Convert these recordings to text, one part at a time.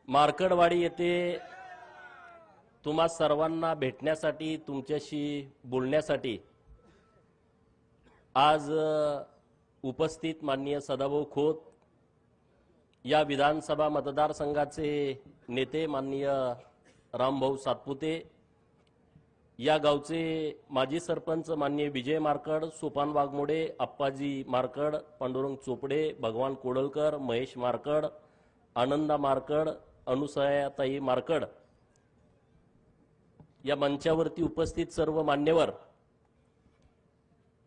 मार्कडवाडी येथे तुम्हा सर्वांना भेटण्यासाठी तुमच्याशी बोलण्यासाठी आज उपस्थित माननीय सदाभाऊ खोत या विधानसभा मतदारसंघाचे नेते माननीय रामभाऊ सातपुते, या गावचे माजी सरपंच माननीय विजय मार्कड, सोपान वाघमोडे, अप्पाजी मार्कड, पांडुरंग चोपडे, भगवान कोडलकर, महेश मार्कड, आनंदा मार्कड, अनुसयाताई मार्कड, या मंचावरती उपस्थित सर्व मान्यवर,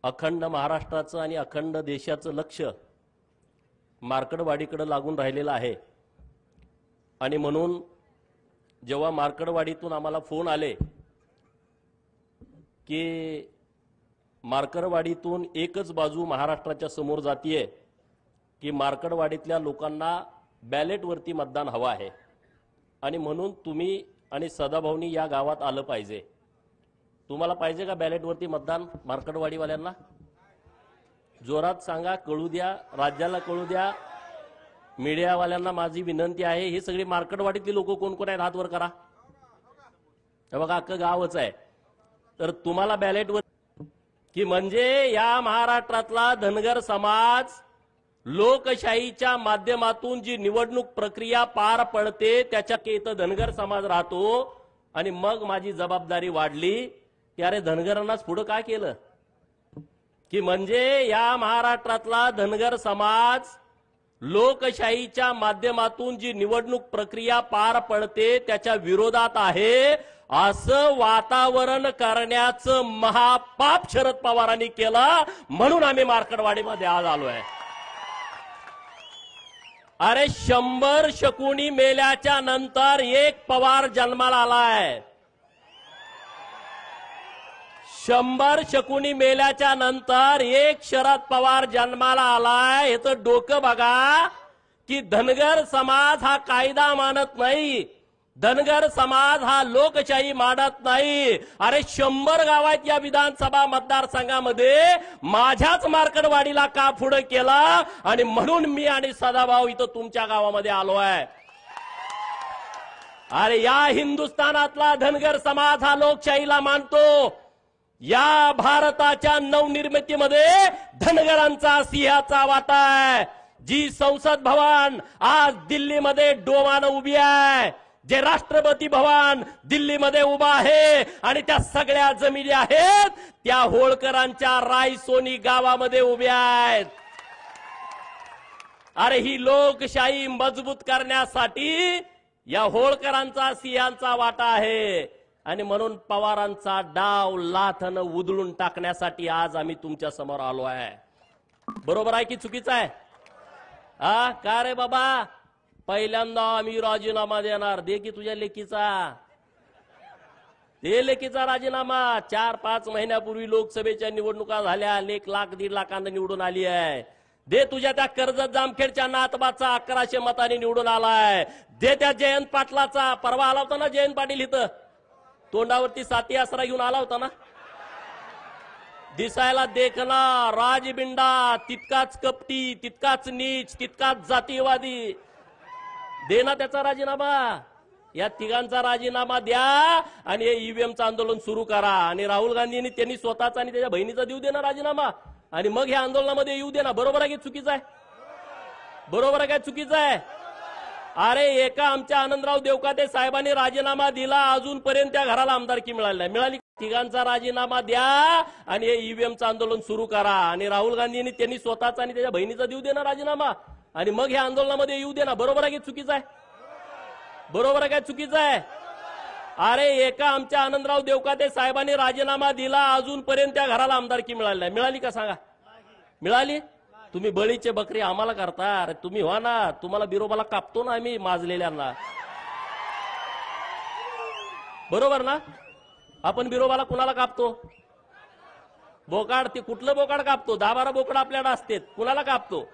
अखंड महाराष्ट्राचं आणि अखंड देशाचं लक्ष मार्कडवाडीकडे लागून राहिलेलं आहे। आणि म्हणून जेव्हा मार्कडवाडीतून आम्हाला फोन आले की मार्कडवाडीतून एकच बाजू महाराष्ट्राच्या समोर जातीये की मार्कडवाडीतल्या लोकांना बॅलेटवरती मतदान हवं आहे आणि म्हणून तुम्ही आणि सदाभाऊनी या गावात आलं पाहिजे। तुम्हाला पाहिजे का बॅलेटवरती मतदान? मार्कडवाडीवाल्यांना जोरात सांगा, कळू द्या, राज्याला कळू द्या। मीडियावाल्यांना माझी विनंती आहे, हे सगळे मार्कडवाडीतले लोक कोण कोण आहेत हात वर करा। हे बघा अख्खं गावच आहे। तर तुम्हाला बॅलेटवर की म्हणजे या महाराष्ट्रातला धनगर समाज लोकशाहीच्या माध्यमातून जी निवडणूक प्रक्रिया पार पडते त्याच्या इथं धनगर समाज राहतो। आणि मग माझी जबाबदारी वाढली की अरे धनगरांनाच पुढे काय केलं की म्हणजे या महाराष्ट्रातला धनगर समाज लोकशाहीच्या माध्यमातून जी निवडणूक प्रक्रिया पार पडते त्याच्या विरोधात आहे असं वातावरण करण्याचं महापाप शरद पवारांनी केलं, म्हणून आम्ही मार्कडवाडीमध्ये आज आलोय। अरे 100 शकुनी मेल्याच्या नंतर एक पवार जन्माला आलाय। 100 शकुनी मेल्याच्या नंतर एक शरद पवार जन्माला आलाय। याचं डोकं बघा की धनगर समाज हा कायदा मानत नाही, धनगर समाज हा लोकशाही मानत नाही। अरे 100 गावात या विधानसभा मतदारसंघामध्ये माझ्याच मार्कडवाडीला का पुढे केला आणि म्हणून मी आणि सदाभाऊ इथं तुमच्या गावामध्ये आलोय। अरे या हिंदुस्थानातला धनगर समाज हा लोकशाहीला मानतो। या भारताच्या नवनिर्मितीमध्ये धनगरांचा सिंहाचा वाटा आहे। जी संसद भवन आज दिल्लीमध्ये डोमानं उभी आहे, जे राष्ट्रपती भवन दिल्लीमध्ये उभा आहे आणि त्या सगळ्या जमिनी आहेत त्या होळकरांच्या रायसोनी गावामध्ये उभ्या आहेत। अरे ही लोकशाही मजबूत करण्यासाठी या होळकरांचा सिंहाचा वाटा आहे आणि म्हणून पवारांचा डाव लाथानं उधळून टाकण्यासाठी आज आम्ही तुमच्या समोर आलो आहे। बरोबर आहे की चुकीचं आहे? का रे बाबा, पहिल्यांदा आम्ही राजीनामा देणार, दे की तुझ्या लेकीचा, ते लेकीचा राजीनामा। 4-5 महिन्यापूर्वी लोकसभेच्या निवडणुका झाल्या, 1 लाख 1.5 लाखांना निवडून आली आहे। दे तुझ्या त्या कर्जत जामखेडच्या नातबाचा 1100 मतांनी निवडून आलाय। दे त्या जयंत पाटलाचा, परवा आला होता ना जयंत पाटील इथं, तोंडावरती साथी आसरा घेऊन आला होता ना, दिसायला देखना राजबिंडा, तितकाच कपटी, तितकाच नीच, तितकाच जातीवादी। दे ना त्याचा राजीनामा, या तिघांचा राजीनामा द्या आणि हे ईव्हीएमचं आंदोलन सुरू करा। आणि राहुल गांधींनी त्यांनी स्वतःचा आणि त्याच्या बहिणीचा देऊ दे ना राजीनामा आणि मग ह्या आंदोलनामध्ये येऊ दे ना। बरोबर आहे की चुकीचं आहे? बरोबर आहे काय चुकीचं आहे? अरे एका आमच्या आनंदराव देवकाते साहेबांनी राजीनामा दिला, अजूनपर्यंत त्या घराला आमदारकी मिळाली नाही। मिळाली? तिघांचा राजीनामा द्या आणि हे ईव्हीएमचं आंदोलन सुरू करा। आणि राहुल गांधींनी त्यांनी स्वतःचा आणि त्याच्या बहिणीचा देऊ दे ना राजीनामा आणि मग ह्या आंदोलनामध्ये येऊ दे ना। बरोबर आहे की चुकीचं आहे? बरोबर आहे काय चुकीचं आहे? अरे एका आमच्या आनंदराव देवकाते साहेबांनी राजीनामा दिला, अजूनपर्यंत त्या घराला आमदारकी मिळाली नाही। मिळाली का सांगा? मिळाली? तुम्ही बळीचे बकरी आम्हाला करता। अरे तुम्ही व्हा ना, तुम्हाला बिरोबाला कापतो ना आम्ही माजलेल्यांना, बरोबर ना? आपण बिरोबाला कुणाला कापतो? बोकाड, ते कुठलं बोकाड कापतो? 10-12 बोकड आपल्याकडे असतात, कुणाला कापतो?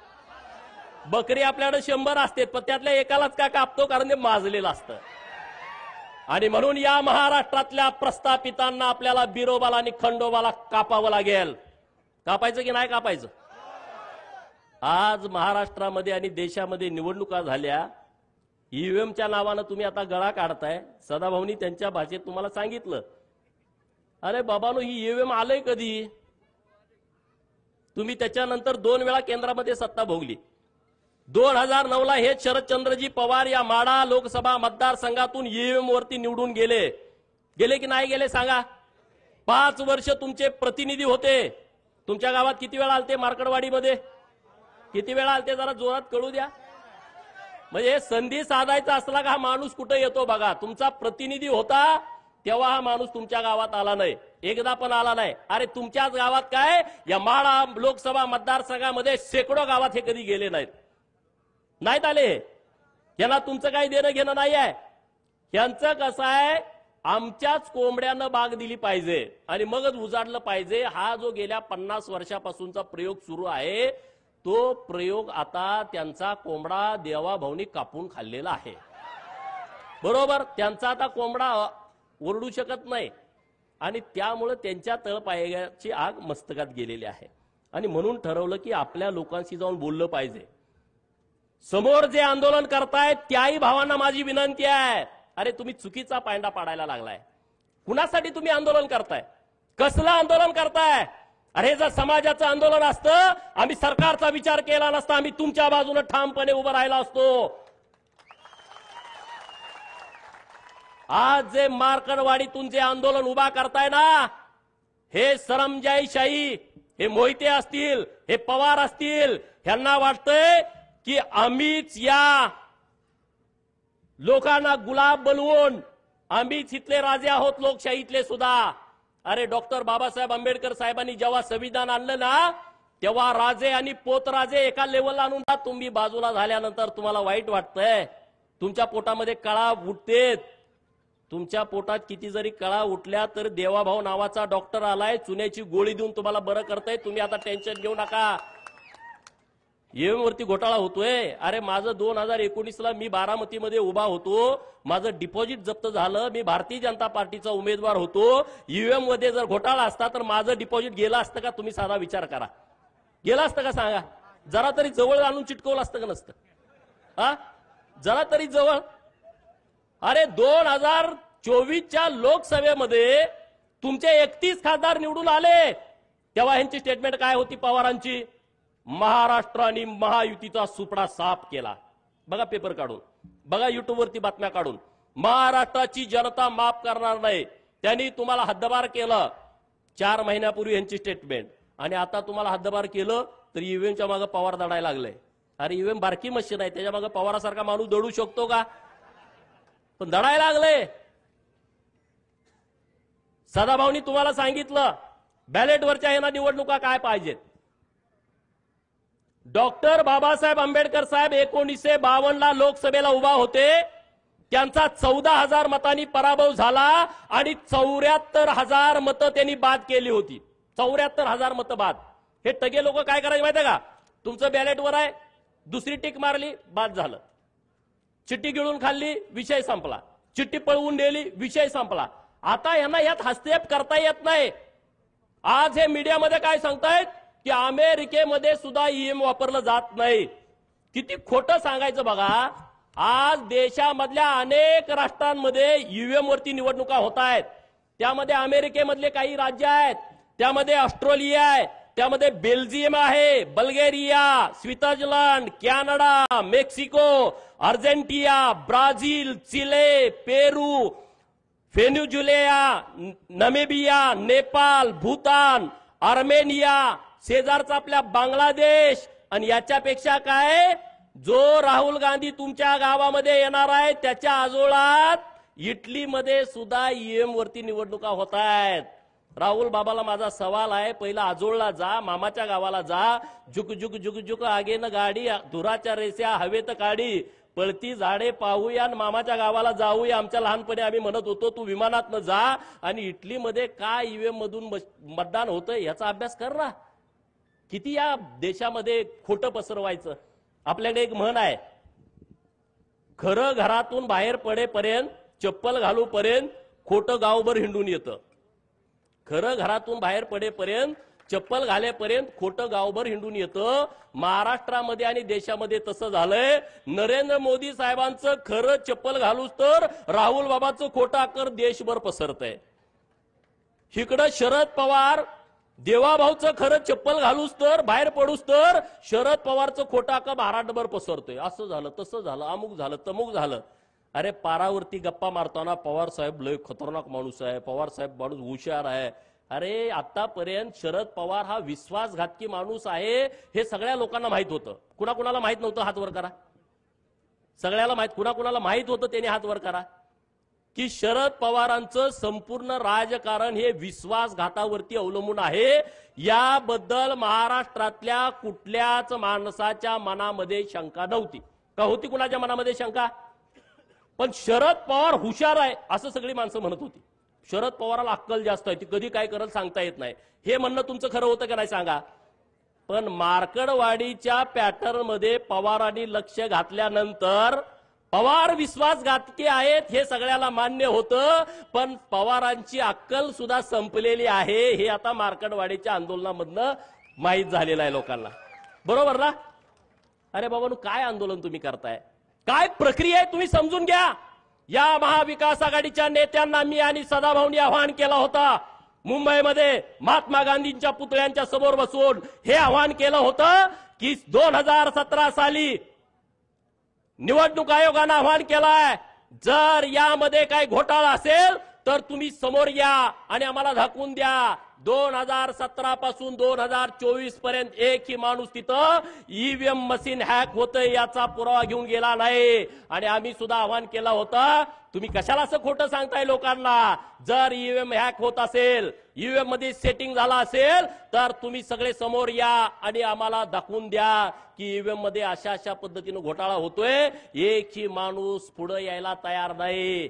बकरी आपल्याकडे 100 असतात, पण त्यातल्या एकालाच का कापतो? कारण ते माजलेलं असतं। आणि म्हणून या महाराष्ट्रातल्या प्रस्थापितांना आपल्याला बिरोबाला आणि खंडोबाला कापावं लागेल। कापायचं की नाही कापायचं? आज महाराष्ट्रामध्ये आणि देशामध्ये निवडणुका झाल्या, ईव्हीएमच्या नावानं तुम्ही आता गळा काढताय. सदाभाऊनी त्यांच्या भाषेत तुम्हाला सांगितलं, अरे बाबानो ही ईव्हीएम आलंय कधी? तुम्ही त्याच्यानंतर 2 वेळा केंद्रामध्ये सत्ता भोगली. 2009ला हे शरदचंद्रजी पवार या माढा लोकसभा मतदारसंघातून ईव्हीएम वरती निवडून गेले की नाही गेले सांगा? 5 वर्ष तुमचे प्रतिनिधी होते. तुमच्या गावात किती वेळा आलते? मार्कडवाडीमध्ये किती वेळा आलते? जरा जोरात कळू द्या. म्हणजे संधी साधायचा असला का हा माणूस कुठे येतो बघा. तुमचा प्रतिनिधी होता तेव्हा हा माणूस तुमच्या गावात आला नाही, एकदा पण आला नाही. अरे तुमच्याच गावात काय, या माढा लोकसभा मतदारसंघामध्ये शेकडो गावात हे कधी गेले नाहीत आले. यांना तुमचं काही देणं घेणं नाही आहे. यांचं कसं आहे, आमच्याच कोंबड्यानं बाग दिली पाहिजे आणि मगच उजाडलं पाहिजे. हा जो गेल्या 50 वर्षापासूनचा प्रयोग सुरू आहे, तो प्रयोग आता त्यांचा कोंबडा देवाभाऊनी कापून खाल्लेला आहे. बरोबर, त्यांचा आता कोंबडा ओरडू शकत नाही आणि त्यामुळे त्यांच्या तळपायाची आग मस्तकात गेलेली आहे. आणि म्हणून ठरवलं की आपल्या लोकांशी जाऊन बोललं पाहिजे. समोर जे आंदोलन करतायत त्याही भावांना माझी विनंती आहे, अरे तुम्ही चुकीचा पायंडा पाडायला लागलाय. कुणासाठी तुम्ही आंदोलन करताय? कसलं आंदोलन करताय? अरे जर समाजाचं आंदोलन असतं, आम्ही सरकारचा विचार केला नसता, आम्ही तुमच्या बाजूने ठामपणे उभं राहिला असतो. आज जे मार्कडवाडीतून जे आंदोलन उभा करताय ना, हे सरंजाईशाही, हे मोहिते असतील, हे पवार असतील, ह्यांना वाटतंय की आम्हीच या लोकांना गुलाब बनवून आम्हीच इथले राजे आहोत लोकशाहीतले सुद्धा. अरे डॉक्टर बाबासाहेब आंबेडकर साहेबांनी जेव्हा संविधान आणलं ना, तेव्हा राजे आणि पोतराजे एका लेवलला आणून तुम्ही बाजूला झाल्यानंतर तुम्हाला वाईट वाटतंय. तुमच्या पोटामध्ये कळा उठतेत. तुमच्या पोटात किती जरी कळा उठल्या तर देवाभाऊ नावाचा डॉक्टर आलाय, चुन्याची गोळी देऊन तुम्हाला बरं करताय. तुम्ही आता टेन्शन घेऊ नका. ईव्हीएम वरती घोटाळा होतोय. अरे माझं 2019ला मी बारामतीमध्ये उभा होतो, माझं डिपॉझिट जप्त झालं, मी भारतीय जनता पार्टीचा उमेदवार होतो. ईव्हीएम मध्ये जर घोटाळा असता तर माझं डिपॉझिट गेलं असतं का? तुम्ही साधा विचार करा. गेलं असतं का सांगा? जरा तरी जवळ आणून चिटकवलं असतं का नसतं? हा, जरा तरी जवळ. अरे 2024च्या लोकसभेमध्ये तुमचे 31 खासदार निवडून आले, तेव्हा ह्यांची स्टेटमेंट काय होती पवारांची? महाराष्ट्र आणि महायुतीचा सुपडा साफ केला. बघा पेपर काढून, बघा युट्यूबवरती बातम्या काढून. महाराष्ट्राची जनता माफ करणार नाही, त्यांनी तुम्हाला हद्दपार केलं. 4 महिन्यापूर्वी यांची स्टेटमेंट. आणि आता तुम्हाला हद्दपार केलं तर ईव्हीएमच्या मागे पवार दडायला लागले. अरे ईव्हीएम बारकी मशीन आहे, त्याच्या मागे पवारासारखा माणूस दडू शकतो का? पण दडायला लागले. सदाभाऊनी तुम्हाला सांगितलं बॅलेटवरच्या ह्यांना निवडणुका काय पाहिजेत. डॉक्टर बाबासाहेब आंबेडकर साहेब 1952ला लोकसभेला उभा होते, त्यांचा 14,000 मतांनी पराभव झाला आणि 74,000 मतं त्यांनी बाद केली होती. 74,000 मतं बाद. हे टगे लोक काय करायचे माहितीये का? तुमचं बॅलेटवर आहे, दुसरी टिक मारली, बाद झालं. चिठ्ठी गिळून खाल्ली, विषय संपला. चिठ्ठी पळवून दिली, विषय संपला. आता यांना यात हस्तक्षेप करता येत नाही. आज हे मीडियामध्ये काय सांगतायत की अमेरिकेमध्ये सुद्धा ईव्हीएम वापरलं जात नाही. किती खोटं सांगायचं बघा. आज देशामधल्या अनेक राष्ट्रांमध्ये ईव्हीएम वरती निवडणुका होत आहेत. त्यामध्ये अमेरिकेमधले काही राज्य आहेत, त्यामध्ये ऑस्ट्रेलिया आहे, त्यामध्ये बेल्जियम आहे, Bulgaria, Switzerland, Canada, Mexico, Argentina, Brazil, Chile, Peru, Venezuela, Namibia, Nepal, Bhutan, Armenia, शेजारचा आपल्या बांगलादेश. आणि याच्यापेक्षा काय, जो राहुल गांधी तुमच्या गावामध्ये येणार आहे त्याच्या आजोळात इटलीमध्ये सुद्धा ईव्हीएम वरती निवडणुका होत आहेत. राहुल बाबाला माझा सवाल आहे, पहिला आजोळला जा, मामाच्या गावाला जा. जुक जुक जुक जुक आगेन गाडी, धुराच्या रेस्या हवेत काढी, पळती झाडे पाहूया आणि मामाच्या गावाला जाऊया. आमच्या लहानपणी आम्ही म्हणत होतो तू विमानातनं जा आणि इटलीमध्ये काय ईव्हीएम मधून मतदान होतंय याचा अभ्यास कर ना. किती या देशामध्ये खोटं पसरवायचं. आपल्याकडे एक म्हण आहे, खरं घरातून बाहेर पडेपर्यंत, चप्पल घालूपर्यंत खोटं गावभर हिंडून येतं. खरं घरातून बाहेर पडेपर्यंत चप्पल घालेपर्यंत खोटं गावभर हिंडून येतं. महाराष्ट्रामध्ये आणि देशामध्ये तसं झालंय. नरेंद्र मोदी साहेबांचं खरं चप्पल घालूच तर राहुल बाबाचं खोटं अक्कर देशभर पसरतंय. इकडं शरद पवार देवाभाऊचं खरं चप्पल घालूच तर बाहेर पडूच तर शरद पवारचं खोटं अक्कर महाराष्ट्रभर पसरतोय. असं झालं तसं झालं अमुक झालं तमुक झालं. अरे पारावरती गप्पा मारताना पवार साहेब लय खतरनाक माणूस आहे, पवार साहेब माणूस हुशार आहे. अरे आतापर्यंत शरद पवार हा विश्वासघातकी माणूस आहे हे सगळ्या लोकांना माहित होतं. कुणाकुणाला माहित नव्हतं हात वर करा. सगळ्याला माहित. कुणाकुणाला माहित होतं त्याने हात वर करा की शरद पवारांचं संपूर्ण राजकारण हे विश्वासघातावरती अवलंबून आहे. याबद्दल महाराष्ट्रातल्या कुठल्याच माणसाच्या मनामध्ये शंका नव्हती. का होती कुणाच्या मनामध्ये शंका? पण शरद पवार हुशार आहे असं सगळी माणसं म्हणत होती. शरद पवाराला अक्कल जास्त आहे, ती कधी काय करल सांगता येत नाही. हे म्हणणं तुमचं खरं होतं का नाही सांगा. पण मार्कडवाडीच्या पॅटर्न मध्ये पवारांनी लक्ष घातल्यानंतर पवार विश्वासघातकी आहेत हे सगळ्याला मान्य होतं. पण पवारांची अक्कल सुद्धा संपलेली आहे हे आता मार्कडवाडीच्या आंदोलनामधनं माहीत झालेलं आहे लोकांना. बरोबर ना? अरे बाबांनो, काय आंदोलन तुम्ही करताय? काय प्रक्रिया आहे तुम्ही समजून घ्या. या महाविकास आघाडीच्या नेत्यांना मी आणि सदाभाऊंनी आवाहन केला होता. मुंबईमध्ये महात्मा गांधींच्या पुतळ्यांच्या समोर बसून हे आवाहन केलं होतं की 2017 साली निवडणूक आयोगानं आवाहन केलाय, जर यामध्ये काही घोटाळा असेल तर तुम्ही समोर या आणि आम्हाला दाखवून द्या. 2017 पासून 2024 पर्यंत एकही माणूस तिथं ईव्हीएम मशीन हॅक होतंय याचा पुरावा घेऊन गेला नाही. आणि आम्ही सुद्धा आवाहन केला होता, तुम्ही कशाला असं खोटं सांगताय लोकांना? जर ईव्हीएम हॅक होत असेल, ईव्हीएम मध्ये सेटिंग झाला असेल तर तुम्ही सगळे समोर या आणि आम्हाला दाखवून द्या की ईव्हीएम मध्ये अशा अशा पद्धतीनं घोटाळा होतोय. एकही माणूस पुढे यायला तयार नाही.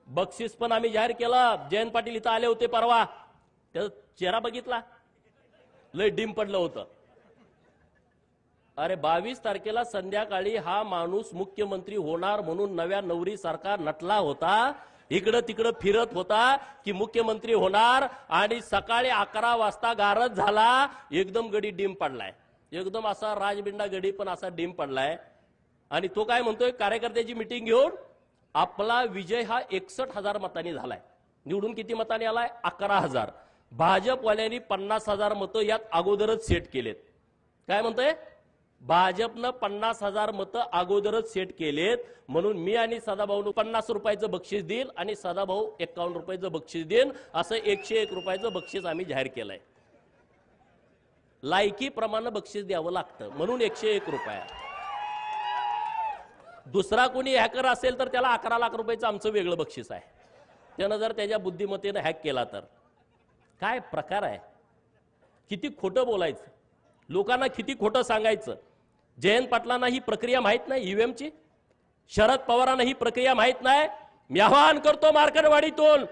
बक्षीस पण आम्ही जाहीर केलं. जयंत पाटील इथं आले होते परवा, त्याचा चेहरा बघितला, लय डिम पडलं होतं. अरे 22 तारखेला संध्याकाळी हा माणूस मुख्यमंत्री होणार म्हणून नव्या नवरी सरकार नटला होता. इकडं तिकडं फिरत होता की मुख्यमंत्री होणार आणि सकाळी 11 वाजता गारज झाला. एकदम गडी डिम पडलाय. एकदम असा राजबिंडा गडी पण असा डिम पडलाय. आणि तो काय म्हणतोय, कार्यकर्त्याची मिटिंग घेऊन आपला विजय हा 61,000 मतांनी झालाय. निवडून किती मतांनी आलाय? 11,000. भाजपवाल्यांनी 50,000 मतं यात अगोदरच सेट केलेत. काय म्हणतोय? भाजपनं 50,000 मतं अगोदरच सेट केलेत. म्हणून मी आणि सदाभाऊ 50 रुपयाचं बक्षीस देईल आणि सदाभाऊ 51 रुपयाचं बक्षीस देईन, असं 101 रुपयाचं बक्षीस आम्ही जाहीर केलंय. लायकीप्रमाणे बक्षीस द्यावं लागतं म्हणून 101 रुपये. दुसरा कोणी हॅकर असेल तर त्याला 11 लाख रुपयाचं आमचं वेगळं बक्षीस आहे. त्यानं जर त्याच्या बुद्धिमत्तेनं हॅक केला तर काय प्रकार आहे? किती खोटं बोलायचं, लोकांना किती खोटं सांगायचं. जयंत पाटलांना ही प्रक्रिया माहित नाही ईव्हीएमची. शरद पवारांना ही प्रक्रिया माहित नाही. मी आवाहन करतो मार्कडवाडीतून,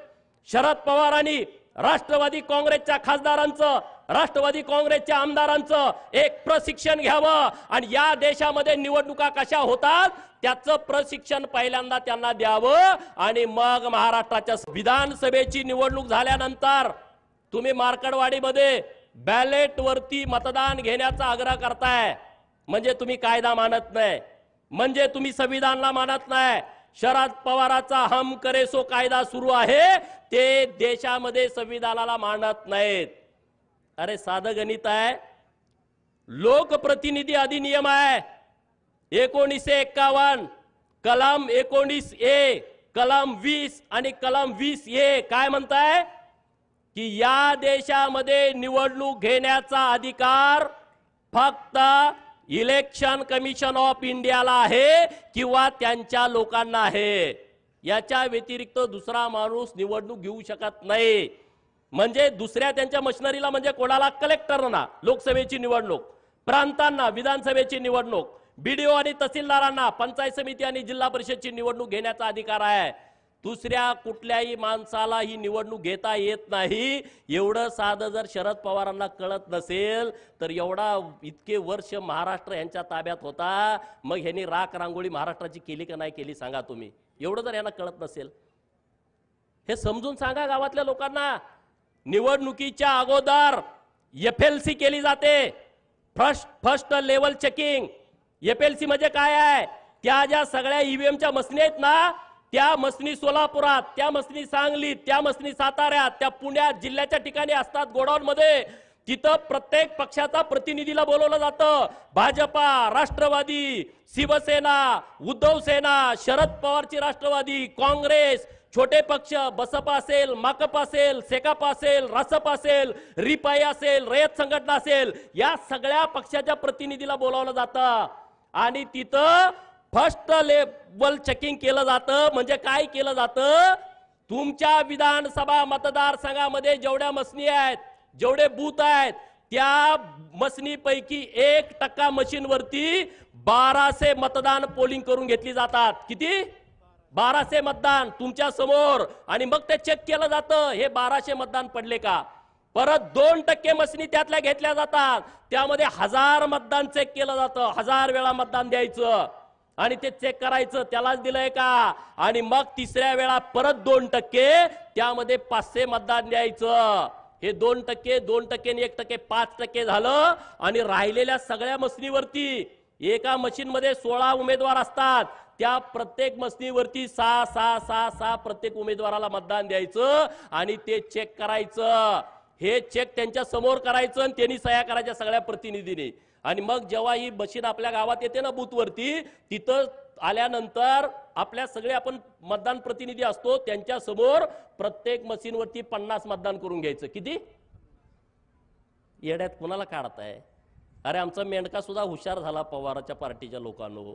शरद पवारांनी राष्ट्रवादी काँग्रेसच्या खासदारांचं, राष्ट्रवादी काँग्रेसच्या आमदारांचं एक प्रशिक्षण घ्यावं आणि या देशामध्ये निवडणुका कशा होतात त्याचं प्रशिक्षण पहिल्यांदा त्यांना द्यावं. आणि मग महाराष्ट्राच्या विधानसभेची निवडणूक झाल्यानंतर तुम्ही मार्कडवाडीमध्ये बॅलेट वरती मतदान घेण्याचा आग्रह करताय म्हणजे तुम्ही कायदा मानत नाही, म्हणजे तुम्ही संविधानाला मानत नाही. शरद पवाराचा हम करे सो कायदा सुरू आहे, ते देशामध्ये संविधानाला मानत नाहीत. अरे साधं गणित आहे. लोकप्रतिनिधी अधिनियम आहे 1951, कलम 19A, कलम 20 आणि कलम 20A काय म्हणताय की या देशामध्ये निवडणूक घेण्याचा अधिकार फक्त इलेक्शन कमिशन ऑफ इंडियाला आहे किंवा त्यांच्या लोकांना आहे. याच्या व्यतिरिक्त दुसरा माणूस निवडणूक घेऊ शकत नाही. म्हणजे दुसऱ्या त्यांच्या मशिनरीला, म्हणजे कोणाला? कलेक्टरना लोकसभेची निवडणूक, प्रांतांना विधानसभेची निवडणूक, बीडीओ आणि तहसीलदारांना पंचायत समिती आणि जिल्हा परिषदची निवडणूक घेण्याचा अधिकार आहे. दुसऱ्या कुठल्याही माणसाला ही निवडणूक घेता येत नाही. एवढं साधं जर शरद पवारांना कळत नसेल तर एवढा इतके वर्ष महाराष्ट्र यांच्या ताब्यात होता, मग ह्यांनी राख रांगोळी महाराष्ट्राची केली का नाही केली सांगा तुम्ही. एवढं जर यांना कळत नसेल हे समजून सांगा गावातल्या लोकांना. निवडणुकीच्या अगोदर FLC केली जाते, फर्स्ट लेवल चेकिंग। FLC म्हणजे काय आहे? त्या ज्या सगळ्या ईव्हीएमच्या मशीनी आहेत ना, त्या मशीनी सोलापुरात, त्या मशीनी सांगलीत, त्या मशीनी साताऱ्यात, त्या पुण्यात जिल्ह्याच्या ठिकाणी असतात गोडाऊन मध्ये। तिथं प्रत्येक पक्षाचा प्रतिनिधीला बोलवलं जातं। भाजपा, राष्ट्रवादी, शिवसेना, उद्धव सेना, शरद पवारची राष्ट्रवादी, काँग्रेस, छोटे पक्ष, बसपा असेल, माकप असेल, सेकापा असेल, रासप असेल, रिपाई असेल, रयत संघटना असेल, या सगळ्या पक्षाच्या प्रतिनिधीला बोलावलं जातं आणि तिथं फर्स्ट लेवल चेकिंग केलं जातं। म्हणजे काय केलं जातं? तुमच्या विधानसभा मतदारसंघामध्ये जेवढ्या मशीनी आहेत, जेवढे बूथ आहेत, त्या मशीनीपैकी 1% मशीनवरती 1200 मतदान पोलिंग करून घेतली जातात। किती? 1200 मतदान तुमच्या समोर, आणि मग ते चेक केलं जातं हे 1200 मतदान पडले का। परत 2% मशीनी त्यातल्या घेतल्या जातात, त्यामध्ये 1000 मतदान चेक केलं जातं। 1000 वेळा मतदान द्यायचं आणि ते चेक करायचं त्यालाच दिलंय का। आणि मग तिसऱ्या वेळा परत 2%, त्यामध्ये 500 मतदान द्यायचं। हे 2%, 2% आणि 1%, 5% झालं। आणि राहिलेल्या सगळ्या मशीनीवरती, एका मशीन मध्ये 16 उमेदवार असतात, त्या प्रत्येक मशीनीवरती 6 प्रत्येक उमेदवाराला मतदान द्यायचं आणि ते चेक करायचं। हे चेक त्यांच्या समोर करायचं आणि त्यांनी सह्या करायच्या सगळ्या प्रतिनिधींनी। आणि मग जेव्हा ही मशीन आपल्या गावात येते ना बूथवरती, तिथं आल्यानंतर आपल्या सगळे आपण मतदान प्रतिनिधी असतो, त्यांच्या समोर प्रत्येक मशीनवरती 50 मतदान करून घ्यायचं। किती? येड्यात कुणाला काढताय? अरे आमचा मेंढका सुद्धा हुशार झाला पवाराच्या पार्टीच्या लोकांनो।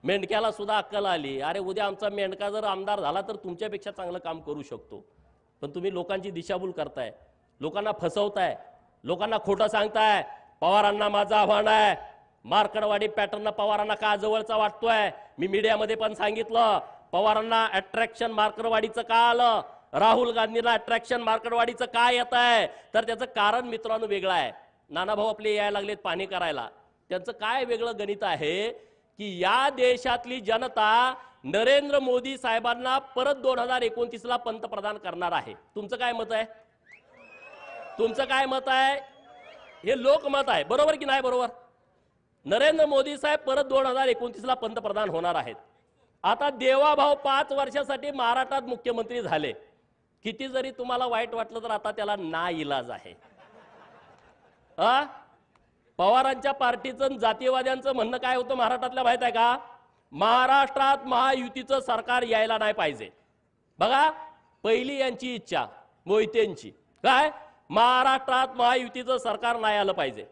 मेंढक्याला सुद्धा अक्कल आली, अरे उद्या आमचा मेंढका जर आमदार झाला तर तुमच्यापेक्षा चांगलं काम करू शकतो। पण तुम्ही लोकांची दिशाभूल करताय, लोकांना फसवताय, लोकांना खोटं सांगताय। पवारांना माझं आव्हान आहे, मार्कडवाडी पॅटर्न पवारांना का जवळचा वाटतोय? मी मीडियामध्ये पण सांगितलं, पवारांना अट्रॅक्शन मार्कडवाडीचं का आलं, राहुल गांधीला अट्रॅक्शन मार्कडवाडीचं का येत आहे, तर त्याचं कारण मित्रांनो वेगळं आहे। नानाभाऊ आपले यायला लागलेत पाणी करायला, त्यांचं काय वेगळं गणित आहे की या देशातली जनता नरेंद्र मोदी साहेबांना परत 2029ला पंतप्रधान करणार आहे। तुमचं काय मत आहे? तुमचं काय मत आहे? हे लोकमत आहे, बरोबर की नाही बरोबर? नरेंद्र मोदी साहेब परत 2029ला पंतप्रधान होणार आहेत। आता देवाभाऊ 5 वर्षासाठी महाराष्ट्रात मुख्यमंत्री झाले, किती जरी तुम्हाला वाईट वाटलं तर आता त्याला नाइलाज आहे। पवारांच्या पार्टीचं जातीयवाद्यांचं म्हणणं काय होतं महाराष्ट्रातल्या माहित आहे का? महाराष्ट्रात महायुतीचं सरकार यायला नाही पाहिजे। बघा, पहिली यांची इच्छा मोहितेंची काय, महाराष्ट्रात महायुतीचं सरकार नाही आलं पाहिजे।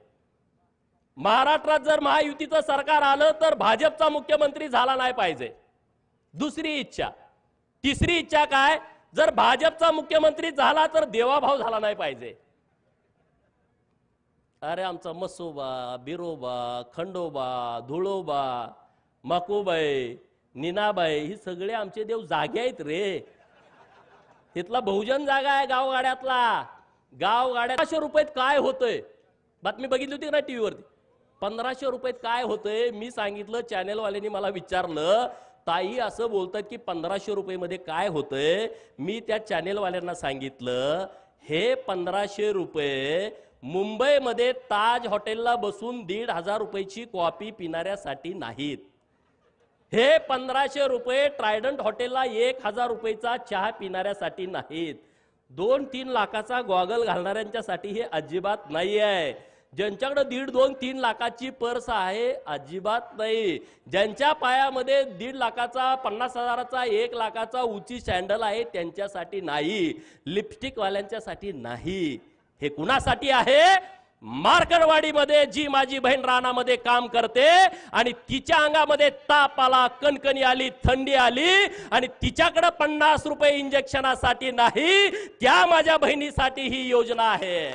महाराष्ट्रात जर महायुतीचं सरकार आलं तर भाजपचा मुख्यमंत्री झाला नाही पाहिजे, दुसरी इच्छा। तिसरी इच्छा काय, जर भाजपचा मुख्यमंत्री झाला तर देवाभाऊ झाला नाही पाहिजे। अरे आमचा मसोबा, बिरोबा, खंडोबा, धुळोबा, मकुबाई, नीनाबाई ही सगळे आमचे देव जागे आहेत रे। तिथला बहुजन जागा आहे गावगाड्यातला। गावगाड्यात 1500 रुपयात काय होतंय? बातमी बघितली होती ना टीव्ही वरती? 1500 रुपयात काय होतंय? मी सांगितलं, चॅनेलवाल्यांनी मला विचारलं, ताई असं बोलतात की 1500 रुपये काय होतंय? मी त्या चॅनेलवाल्यांना सांगितलं, हे 1500 रुपये मुंबईमध्ये ताज हॉटेलला बसून 1500 रुपयाची कॉफी पिणाऱ्यासाठी नाहीत। हे 1500 रुपये ट्रायडंट हॉटेलला 1000 रुपयाचा चहा पिणाऱ्यासाठी नाहीत। 2-3 लाखाचा गॉगल घालणाऱ्यांच्यासाठी हे अजिबात नाही आहे। ज्यांच्याकडे 1.5-2-3 लाखाची पर्स आहे अजिबात नाही। ज्यांच्या पायामध्ये 1.5 लाखाचा, 50,000चा, 1 लाखाचा उंची सॅन्डल आहे त्यांच्यासाठी नाही, लिपस्टिक वाल्यांच्यासाठी नाही। हे कुणासाठी आहे? मार्कडवाडीमध्ये जी माझी बहीण रानामध्ये काम करते आणि तिच्या अंगामध्ये ताप आला, कणकणी आली, थंडी आली आणि तिच्याकडे 50 रुपये इंजेक्शनासाठी नाही, त्या माझ्या बहिणीसाठी ही योजना आहे।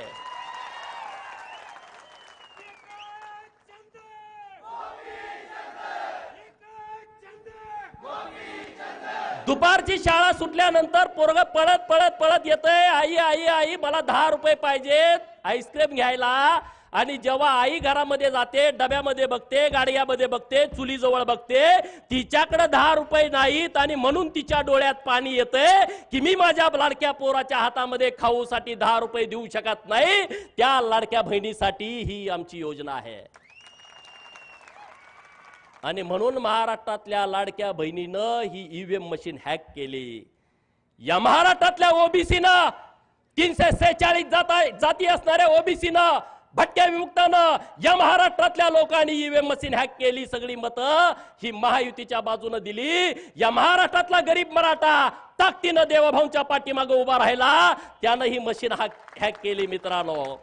दुपारची शाळा सुटल्यानंतर पोरग पळत पळत पळत येतंय, आई आई आई मला 10 रुपये पाहिजेत आईस्क्रीम घ्यायला। आणि जेव्हा आई घरामध्ये जाते, डब्यामध्ये बघते, गाडग्यामध्ये बघते, चुलीजवळ बघते, तिच्याकडे 10 रुपये नाहीत आणि म्हणून तिच्या डोळ्यात पाणी येतंय की मी माझ्या लाडक्या पोराच्या हातामध्ये खाऊसाठी 10 रुपये देऊ शकत नाही. त्या लाडक्या बहिणीसाठी ही आमची योजना आहे. आणि म्हणून महाराष्ट्रातल्या लाडक्या बहिणीनं ही ईव्हीएम मशीन हॅक केली. या महाराष्ट्रातल्या ओबीसीनं 346 जाती असणाऱ्या ओबीसीनं, भटक्या विमुक्तानं, या महाराष्ट्रातल्या लोकांनी ईव्हीएम मशीन हॅक केली. सगळी मतं ही महायुतीच्या बाजूने दिली. या महाराष्ट्रातला गरीब मराठा ताकदीनं देवाभाऊंच्या पाठीमागे उभा राहिला, त्यानं ही मशीन हॅक केली. मित्रांनो,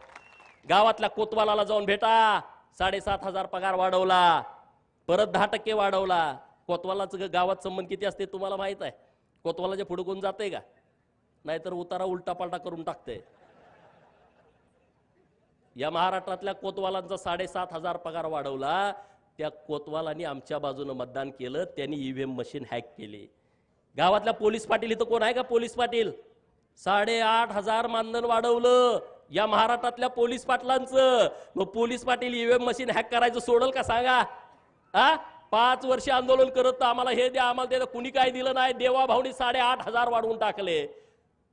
गावातल्या कोतवालाला जाऊन भेटा. 7,500 पगार वाढवला, परत 10% वाढवला. कोतवालाचं गावात संबंध किती असते तुम्हाला माहित आहे? कोतवालाच्या पुढे कोण जाते का? नाहीतर उतारा उलटा पालटा करून टाकते. या महाराष्ट्रातल्या कोतवालांचा 7,500 पगार वाढवला. त्या कोतवालांनी आमच्या बाजूने मतदान केलं, त्यांनी ईव्हीएम मशीन हॅक केली. गावातल्या पोलीस पाटील इथं कोण आहे का? पोलीस पाटील 8,500 मानधन वाढवलं या महाराष्ट्रातल्या पोलीस पाटलांचं. मग police Patil EVM machine hack करायचं सोडल का सांगा? 5 वर्ष आंदोलन करत आम्हाला हे द्या, आम्हाला ते द्या, कुणी काय दिलं नाही. देवाभाऊनी 8,500 वाढवून टाकले.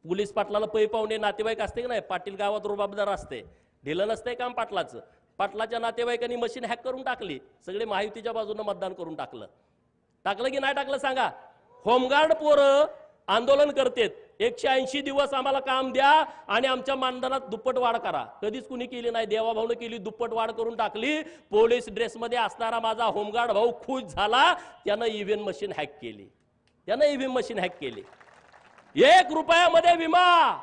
पोलीस पाटलाला पै पाहुणे नातेवाईक असते की नाही? पाटील गावात रुबाबदार असते, ढिलं नसतंय काम पाटलाचं. पाटलाच्या नातेवाईकांनी मशीन हॅक करून टाकली. सगळे महायुतीच्या बाजूने मतदान करून टाकलं की नाही टाकलं सांगा? होमगार्ड पोरं आंदोलन करतेत, 180 दिवस आम्हाला काम द्या आणि आमच्या मानधनात दुप्पट वाढ करा. कधीच कुणी केली नाही. देवाभाऊने केली, दुप्पट वाढ करून टाकली. पोलीस ड्रेसमध्ये असणारा माझा होमगार्ड भाऊ खुश झाला, त्यानं ईव्हीएम मशीन हॅक केली. 1 रुपयामध्ये विमा.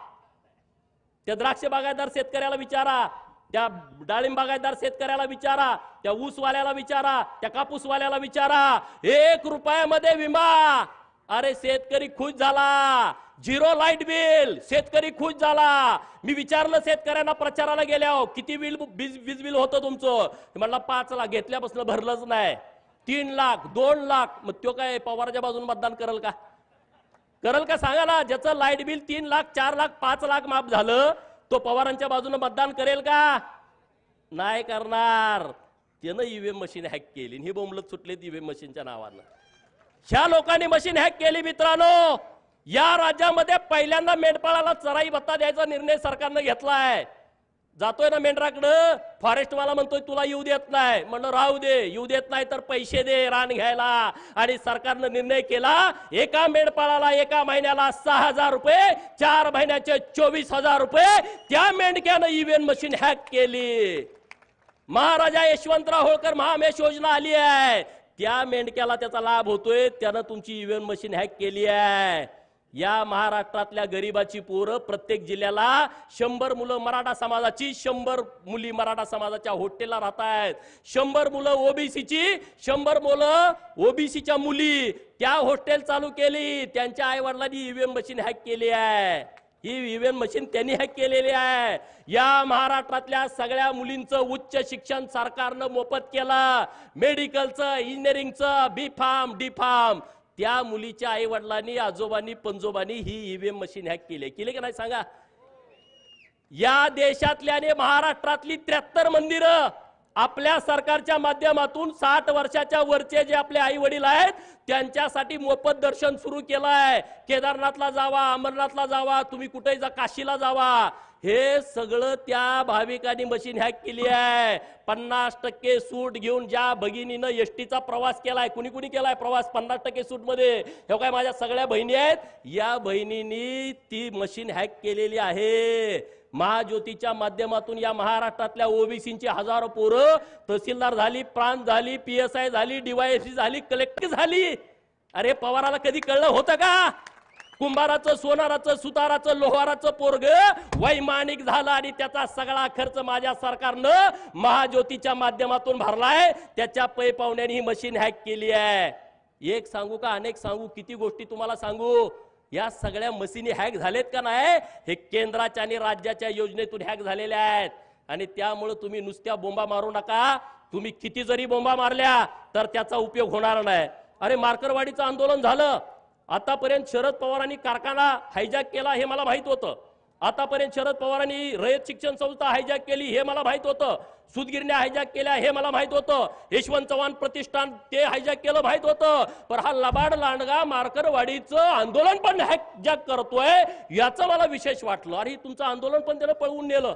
त्या द्राक्ष बागायतदार शेतकऱ्याला विचारा, त्या डाळिंब बागायतदार शेतकऱ्याला विचारा, त्या ऊसवाल्याला विचारा, त्या कापूसवाल्याला विचारा. 1 रुपयामध्ये विमा. अरे शेतकरी खुश झाला. 0 लाईट बिल, शेतकरी खुश झाला. मी विचारलं शेतकऱ्यांना प्रचाराला गेल्यावर, किती वीज बिल होतं तुमचं? म्हणला 5 लाख. घेतल्यापासून भरलंच नाही. 3 लाख, 2 लाख. मग तो काय पवारच्या बाजून मतदान करल का? सांगा ना. ज्याचं लाईट बिल 3 लाख, 4 लाख, 5 लाख माफ झालं, तो पवारांच्या बाजूने मतदान करेल का? नाही करणार. त्यानं ईव्हीएम मशीन हॅक केली. ही बोंबलत सुटले ईव्हीएम मशीनच्या नावानं. ह्या लोकांनी मशीन हॅक केली. मित्रांनो, या राज्यामध्ये पहिल्यांदा मेंढपाळाला चराई भत्ता द्यायचा निर्णय सरकारनं घेतलाय. जातोय ना मेंढराकडं, फॉरेस्टवाला म्हणतोय तुला येऊ देत नाही. म्हणलं राहू दे, येऊ देत नाही तर पैसे दे रान घ्यायला. आणि सरकारनं निर्णय केला, एका मेंढपाळाला एका महिन्याला 6,000 रुपये, 4 महिन्याचे 24,000 रुपये. त्या मेंढक्यानं ईव्हीएम मशीन हॅक केली. महाराजा यशवंतराव होळकर महामेश योजना आली आहे, त्या मेंढक्याला त्याचा लाभ होतोय. त्यानं तुमची ईव्हीएम मशीन हॅक केली आहे. या महाराष्ट्रातल्या गरीबाची पोरं प्रत्येक जिल्ह्याला 100 मुलं मराठा समाजाची, 100 मुली मराठा समाजाच्या हॉस्टेलला राहत आहेत. 100 मुलं ओबीसीची, 100 मुलं ओबीसीच्या मुली. त्या हॉस्टेल चालू केली. त्यांच्या आई वडिलांनी ईव्हीएम मशीन हॅक केली आहे. ही ईव्हीएम मशीन त्यांनी हॅक केलेली आहे. या महाराष्ट्रातल्या सगळ्या मुलींचं उच्च शिक्षण सरकारनं मोफत केलं. मेडिकलचं, इंजिनिअरिंगचं, B.Pharm, D.Pharm. त्या मुलीच्या आई वडिलांनी, आजोबांनी, पंजोबांनी ही ईव्हीएम मशीन हॅक केली की नाही सांगा? या देशातल्याने महाराष्ट्रातली 73 मंदिरं आपल्या सरकारच्या माध्यमातून 60 वर्षाच्या वरचे जे आपले आई वडील आहेत त्यांच्यासाठी मोफत दर्शन सुरू केलं आहे. केदारनाथला जावा, अमरनाथला जावा, तुम्ही कुठेही जा, काशीला जावा. हे सगळं त्या भाविकांनी मशीन हॅक केली आहे. 50% सूट घेऊन ज्या भगिनीनं एसटीचा प्रवास केलाय, कुणी कुणी केलाय प्रवास 50% सूट मध्ये, हे काय माझ्या सगळ्या बहिणी आहेत. या बहिणींनी ती मशीन हॅक केलेली आहे. महाज्योतीच्या माध्यमातून या महाराष्ट्रातल्या ओबीसींची हजारो पोरं तहसीलदार झाली, प्रांत झाली, PSI झाली, DYSP झाली, कलेक्टर झाली. अरे पवाराला कधी कळलं होतं का? कुंभाराचं, सोनाराचं, सुताराचं, लोहाराचं पोरग वैमानिक झालं आणि त्याचा सगळा खर्च माझ्या सरकारनं महाज्योतीच्या माध्यमातून भरलाय. त्याच्या पै पाहुण्याने ही मशीन हॅक केली आहे. एक सांगू का, अनेक सांगू, किती गोष्टी तुम्हाला सांगू? या सगळ्या मशीनी हॅक झालेत का नाही? हे केंद्राच्या आणि राज्याच्या योजनेतून हॅक झालेल्या आहेत. आणि त्यामुळे तुम्ही नुसत्या बोंबा मारू नका. तुम्ही किती जरी बोंबा मारल्या तर त्याचा उपयोग होणार नाही. अरे मार्करवाडीचं आंदोलन झालं, आतापर्यंत शरद पवारांनी कारखाना हायजॅक केला हे मला माहित होतं. आतापर्यंत शरद पवारांनी रयत शिक्षण संस्था हायजॅक केली हे मला माहित होतं, सूतगिरण्या हायजॅक केल्या हे मला माहित होतं, यशवंत चव्हाण प्रतिष्ठान ते हायजॅक केलं माहित होतं, पण हा लबाड लांडगा मार्करवाडीचं आंदोलन पण हायजॅक करतोय याचं मला विशेष वाटलं. अरे तुमचं आंदोलन पण त्यानं पळवून नेलं,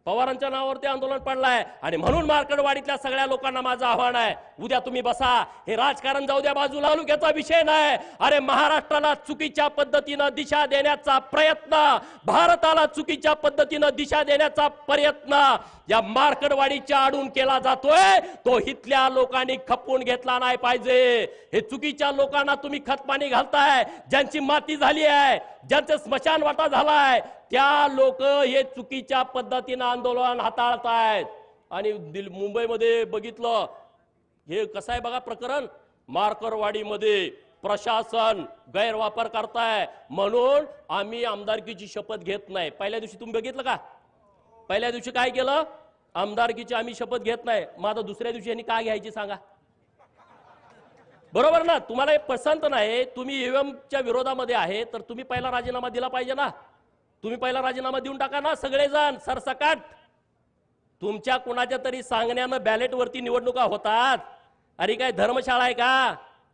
पवारांच्या नावावरती आंदोलन पडलाय. आणि म्हणून मार्करवाडीतल्या सगळ्या लोकांना माझं आव्हान आहे, उद्या तुम्ही बसा, हे राजकारण जाऊ द्या बाजूला, तालुक्याचा विषय नाही. अरे महाराष्ट्राला चुकीच्या पद्धतीनं दिशा देण्याचा प्रयत्न, भारताला चुकीच्या पद्धतीनं दिशा देण्याचा प्रयत्न या मार्करवाडीच्या आडून केला जातोय, तो इथल्या लोकांनी खपवून घेतला नाही पाहिजे. हे चुकीच्या लोकांना तुम्ही खतपाणी घालताय, ज्यांची माती झाली आहे, ज्यांचे स्मशान वाटा झालाय, त्या लोक हे चुकीच्या पद्धतीनं आंदोलन हाताळतायत. आणि मुंबईमध्ये बघितलं हे कसं आहे बघा प्रकरण, मार्करवाडीमध्ये प्रशासन गैरवापर करताय म्हणून आम्ही आमदारकीची शपथ घेत नाही. पहिल्या दिवशी तुम्ही बघितलं का, पहिल्या दिवशी काय केलं, आमदारकीची आम्ही शपथ घेत नाही. मग आता दुसऱ्या दिवशी यांनी काय घ्यायची सांगा, बरोबर ना? तुम्हाला हे पसंत नाही, तुम्ही ईव्हीएमच्या विरोधामध्ये आहे, तर तुम्ही पहिला राजीनामा दिला पाहिजे ना. तुम्ही पहिला राजीनामा देऊन टाका ना सगळेजण सरसकट. तुमच्या कुणाच्या तरी सांगण्यानं बॅलेटवरती निवडणुका होतात. अरे काय धर्मशाळा आहे का?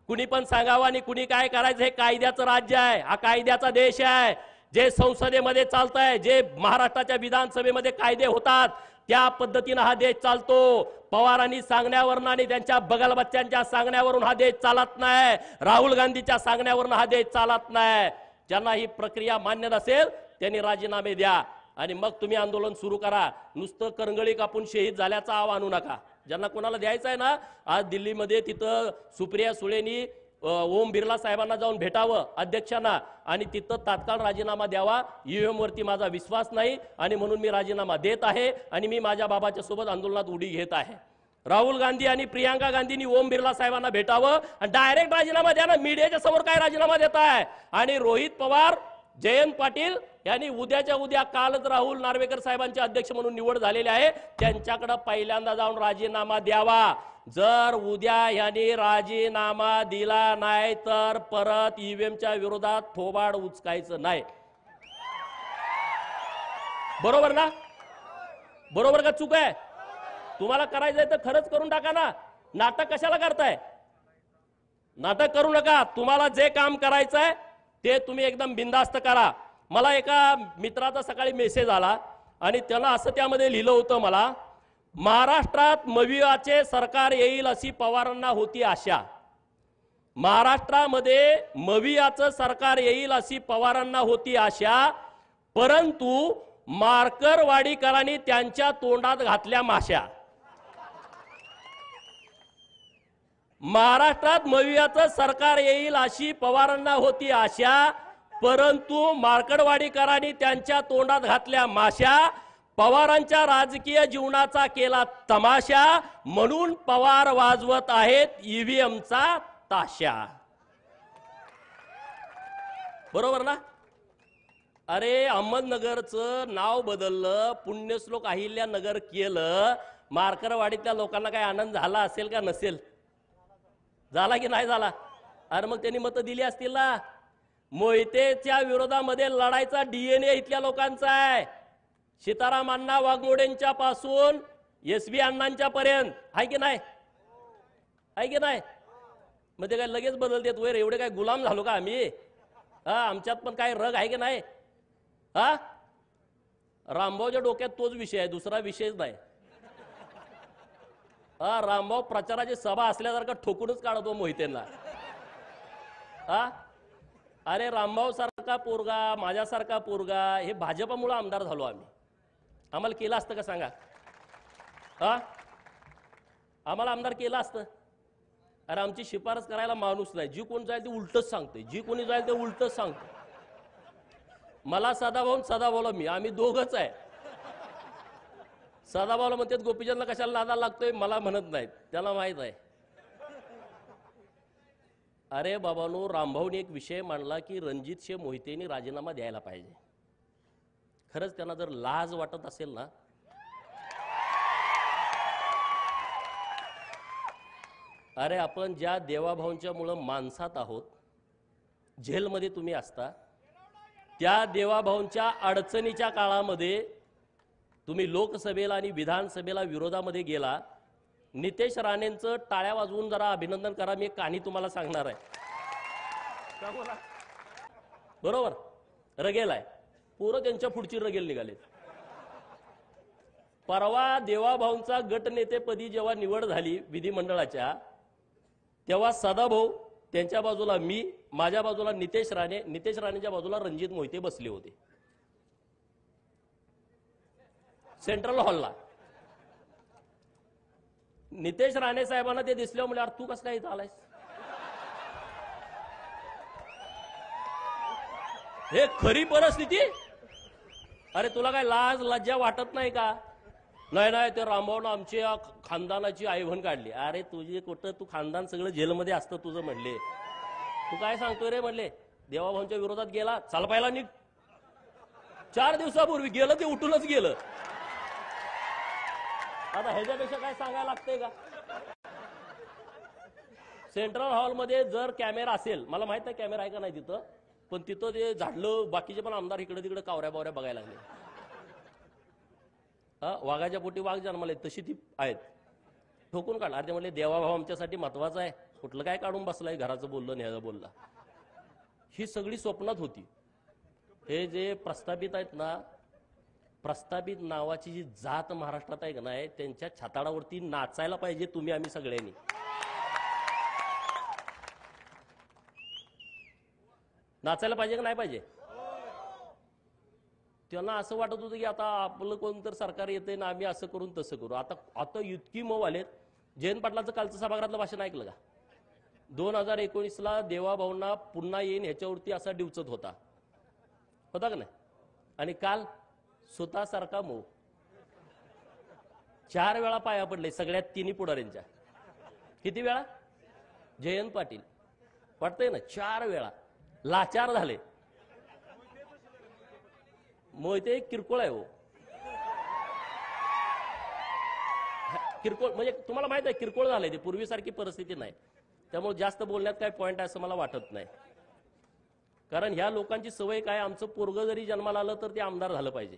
कुणी पण सांगावं आणि कुणी काय करायचं, हे कायद्याचं राज्य आहे, हा कायद्याचा देश आहे. जे संसदेमध्ये चालतंय, जे महाराष्ट्राच्या विधानसभेमध्ये कायदे होतात त्या पद्धतीनं हा देश चालतो. पवारांनी सांगण्यावरून आणि त्यांच्या बगलबच्च्यांच्या सांगण्यावरून हा देश चालत नाही, राहुल गांधीच्या सांगण्यावरून हा देश चालत नाही. ज्यांना ही प्रक्रिया मान्य नसेल त्यांनी राजीनामे द्या आणि मग तुम्ही आंदोलन सुरू करा. नुसतं करंगळी कापून शहीद झाल्याचा आव आणू नका. ज्यांना कोणाला द्यायचं आहे ना, आज दिल्लीमध्ये तिथं सुप्रिया सुळेंनी ओम बिर्ला साहेबांना जाऊन भेटावं अध्यक्षांना आणि तिथं तात्काळ राजीनामा द्यावा. ईव्हीएम वरती माझा विश्वास नाही आणि म्हणून मी राजीनामा देत आहे आणि मी माझ्या बाबाच्या सोबत आंदोलनात उडी घेत आहे. राहुल गांधी आणि प्रियांका गांधींनी ओम बिर्ला साहेबांना भेटावं आणि डायरेक्ट राजीनामा द्या ना. मीडियाच्या समोर काय राजीनामा देत आहे? आणि रोहित पवार, जयंत पाटील यांनी उद्याच्या उद्या, कालच राहुल नार्वेकर साहेबांचे अध्यक्ष म्हणून निवड झालेले आहे, त्यांच्याकडे पहिल्यांदा जाऊन राजीनामा द्यावा. जर उद्या यांनी राजीनामा दिला नाही तर परत ईव्हीएमच्या विरोधात थोबाड उचकायचं नाही. बरोबर ना? बरोबर का चूक आहे? तुम्हाला करायचंय तर खरंच करून टाका ना. नाटक कशाला करताय? नाटक करू नका. तुम्हाला जे काम करायचंय ते तुम्ही एकदम बिनधास्त करा. मला एका मित्राचा सकाळी मेसेज आला आणि त्यानं असं त्यामध्ये लिहिलं होतं, मला महाराष्ट्रात मविआचे सरकार येईल अशी पवारांना होती आशा. महाराष्ट्रामध्ये मविआचं सरकार येईल अशी पवारांना होती आशा, परंतु मार्करवाडीकरांनी त्यांच्या तोंडात घातल्या माश्या. महाराष्ट्रात मविआचं सरकार येईल अशी पवारांना होती आशा, परंतु मार्करवाडीकरांनी त्यांच्या तोंडात घातल्या माश्या. पवारांच्या राजकीय जीवनाचा केला तमाशा, म्हणून पवार वाजवत आहेत ईव्हीएमचा ताशा. बरोबर ना? अरे अहमदनगरचं नाव बदललं, पुण्यश्लोक अहिल्यानगर केलं, मार्करवाडीतल्या लोकांना काय आनंद झाला असेल का नसेल? झाला की नाही झाला? अरे मग त्यांनी मतं दिली असतील ना. मोहितेच्या विरोधामध्ये लढायचा डीएनए इथल्या लोकांचा आहे. सीताराम अण्णा वाघमोडेंच्या पासून एसबी अण्णांच्या पर्यंत आहे की नाही? आहे की नाही? मग ते काय लगेच बदलतेत वैर? एवढे काय गुलाम झालो का आम्ही? हा, आमच्यात पण काय रग आहे की नाही? हा, रामभाऊच्या डोक्यात तोच विषय आहे, दुसरा विषयच नाही. हा, रामभाऊ प्रचाराची सभा असल्यासारखं ठोकूनच काढतो मोहितेंना. हा, अरे रामभाऊ सारखा पोरगा, माझ्यासारखा पोरगा, हे भाजपमुळे आमदार झालो आम्ही. आम्हाला केलं असतं का सांगा? हा, आम्हाला आमदार केलं असतं? अरे आमची शिफारस करायला माणूस नाही. जी कोण जाईल ते उलटच सांगते, जी कोणी जाईल ते उलटच सांगते. मला सदाभाऊ सदाभाऊला मी, आम्ही दोघच आहे. सदाभाऊला म्हणतात गोपीचंदला कशाला नादा लागतोय, मला म्हणत नाहीत, त्याला माहित आहे. अरे बाबांनो, रामभाऊने एक विषय मांडला की रणजित मोहितेंनी राजीनामा द्यायला पाहिजे. खरंच त्यांना जर लाज वाटत असेल ना, अरे आपण ज्या देवाभाऊंच्या मुळे माणसात आहोत, जेलमध्ये तुम्ही असता, त्या देवाभाऊंच्या अडचणीच्या काळामध्ये तुम्ही लोकसभेला आणि विधानसभेला विरोधामध्ये गेला। नितेश राणेंचं टाळ्या वाजवून जरा अभिनंदन करा। मी एक कहाणी तुम्हाला सांगणार आहे। बरोबर, रगेल आहे, पोरं त्यांच्या पुढची रगेल निघाले। परवा देवाभाऊंचा गटनेतेपदी जेव्हा निवड झाली विधिमंडळाच्या, तेव्हा सदाभाऊ त्यांच्या बाजूला मी, माझ्या बाजूला नितेश राणे, नितेश राणेच्या बाजूला रणजित मोहिते बसले होते सेंट्रल हॉलला। नितेश राणे साहेबांना ते दिसले, म्हणजे अरे तू कसं काय इथं आलायस? हे खरी परिस्थिती। अरे तुला काय लाज लज्जा वाटत नाही का? नाही नाही, ते रामभाऊनं आमची खानदानाची आईवण काढली। अरे तुझी कुठं, तू खानदान सगळं जेलमध्ये असतं तुझं म्हणले। तू काय सांगतोय रे म्हणले? देवाभाऊंच्या विरोधात गेला, चाल पाहिला निघ। 4 दिवसापूर्वी गेलं ते उठूनच गेलं। आता ह्याच्यापेक्षा काय सांगायला लागतंय का? सेंट्रल हॉलमध्ये जर कॅमेरा असेल, मला माहित नाही कॅमेरा आहे का नाही तिथं, पण तिथं ते झाडलं, बाकीचे पण आमदार इकडे तिकडे कावऱ्या बावऱ्या बघायला लागले। वाघाच्या पोटी वाघ जन्माले तशी ती आहेत, ठोकून काढला। अरे म्हणले देवाभाऊ आमच्यासाठी महत्वाचा आहे, कुठलं काय काढून बसलाय, घराचं बोललं न्यायचं बोलला। ही सगळी स्वप्नात होती। हे जे प्रस्थापित आहेत ना, प्रस्थापित नावाची जी जात महाराष्ट्रात आहे का नाही, त्यांच्या छाताडावरती नाचायला पाहिजे तुम्ही आम्ही सगळ्यांनी। नाचायला पाहिजे का नाही पाहिजे? त्यांना असं वाटत होतं की आता आपलं कोणतर सरकार येते ना, आम्ही असं करून तसं करू। आता इतकी मऊ आलेत। जयंत पाटलाचं कालचं सभागृहातलं भाषण ऐकलं का? 2019ला देवाभाऊंना पुन्हा येईन ह्याच्यावरती असा डिवचत होता का नाही? आणि काल स्वतःसारखा मऊ 4 वेळा पाया पडले सगळ्यात तिन्ही पुढाऱ्यांच्या। किती वेळा? जयंत पाटील वाटतंय ना, 4 वेळा लाचार झाले। मोहिते किरकोळ आहे हो, किरकोळ म्हणजे तुम्हाला माहित आहे किरकोळ झालंय ते, पूर्वीसारखी परिस्थिती नाही। त्यामुळे जास्त बोलण्यात काय पॉइंट आहे असं मला वाटत नाही। कारण ह्या लोकांची सवय काय, आमचं पोरगं जरी जन्माला आलं तर ते आमदार झालं पाहिजे।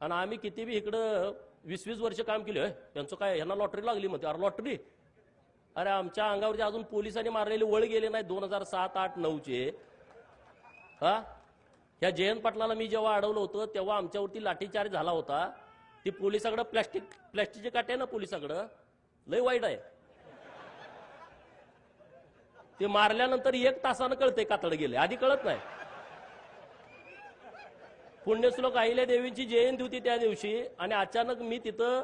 आणि आम्ही किती बी इकडं 20-20 वर्ष काम केलं, त्यांचं काय यांना लॉटरी लागली म्हणते। अरे लॉटरी? अरे आमच्या अंगावरती अजून पोलिसांनी मारलेले वळ गेले नाही 2007, 8, 9चे। ह्या जयंत पाटलाला मी जेव्हा अडवलं होतं तेव्हा आमच्यावरती लाठीचार्ज झाला होता। ती पोलिसाकडे प्लॅस्टिकचे काटे ना, पोलिसाकडं लय वाईट आहे। ते मारल्यानंतर 1 तासानं कळते कातड गेले, आधी कळत नाही। पुण्यश्लोक अहिल्या देवींची जयंती होती त्या दिवशी, आणि अचानक मी तिथं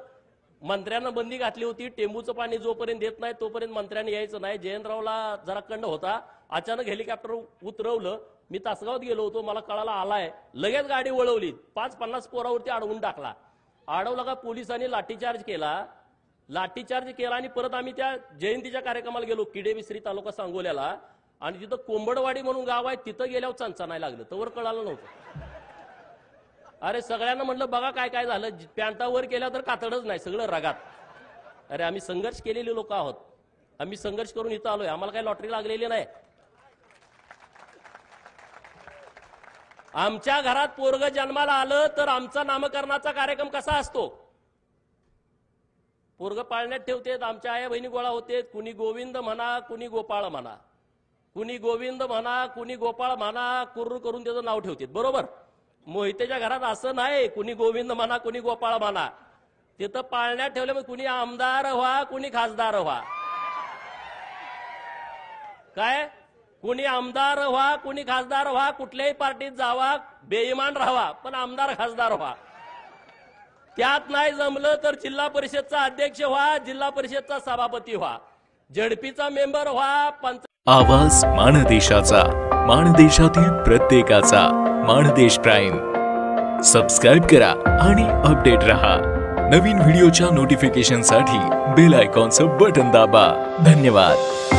मंत्र्यांना बंदी घातली होती। टेंबूचं पाणी जोपर्यंत देत नाही तोपर्यंत मंत्र्यांनी यायचं नाही। जयंतरावला जरा कंड होता, अचानक हेलिकॉप्टर उतरवलं। मी तासगावात गेलो होतो, मला कळाला आलाय, लगेच गाडी वळवली, 5-50 पोरावरती अडवून टाकला। अडवला का पोलिसांनी लाठीचार्ज केला आणि परत आम्ही त्या जयंतीच्या कार्यक्रमाला गेलो किडेबिसरी तालुका सांगोल्याला, आणि तिथं कोंबडवाडी म्हणून गाव आहे, तिथं गेल्यावर चंचानाय लागलं, तवर कळालं नव्हतं। अरे सगळ्यांना म्हटलं बघा काय काय झालं, पॅन्टावर केल्या तर कातडच नाही, सगळं रगात। अरे आम्ही संघर्ष केलेले लोक आहोत, आम्ही संघर्ष करून इथं आलोय, आम्हाला काही लॉटरी लागलेली नाही। आमच्या घरात पोरग जन्माला आलं तर आमचा नामकरणाचा कार्यक्रम कसा असतो? पोरग पाळण्यात ठेवतेत, आमच्या आया बहिणी गोळा होतेत, कुणी गोविंद म्हणा, कुणी गोपाळ म्हणा, कुणी गोविंद म्हणा, कुणी गोपाळ म्हणा, कुर्र करून त्याचं नाव ठेवतेत। बरोबर? मोहितेच्या घरात असं नाही, कुणी गोविंद म्हणा, कुणी गोपाळ म्हणा, तिथं पाळण्यात ठेवल्यामुळे कुणी आमदार व्हा, कुणी खासदार व्हा। काय? कुणी आमदार व्हा, कुणी खासदार व्हा, कुठल्याही पार्टीत जावा, बेईमान राहावा, पण आमदार खासदार व्हा। त्यात नाही जमलं तर जिल्हा परिषदचा अध्यक्ष व्हा, जिल्हा परिषदचा सभापती व्हा, झडपीचा मेंबर व्हा, आवाज माणदेशाचा, माणदेशातील प्रत्येकाचा, माणदेश प्राईम। सबस्क्राइब करा आणि अपडेट रहा। नवीन व्हिडिओच्या नोटिफिकेशनसाठी बेल आयकॉनचं बटन दाबा। धन्यवाद।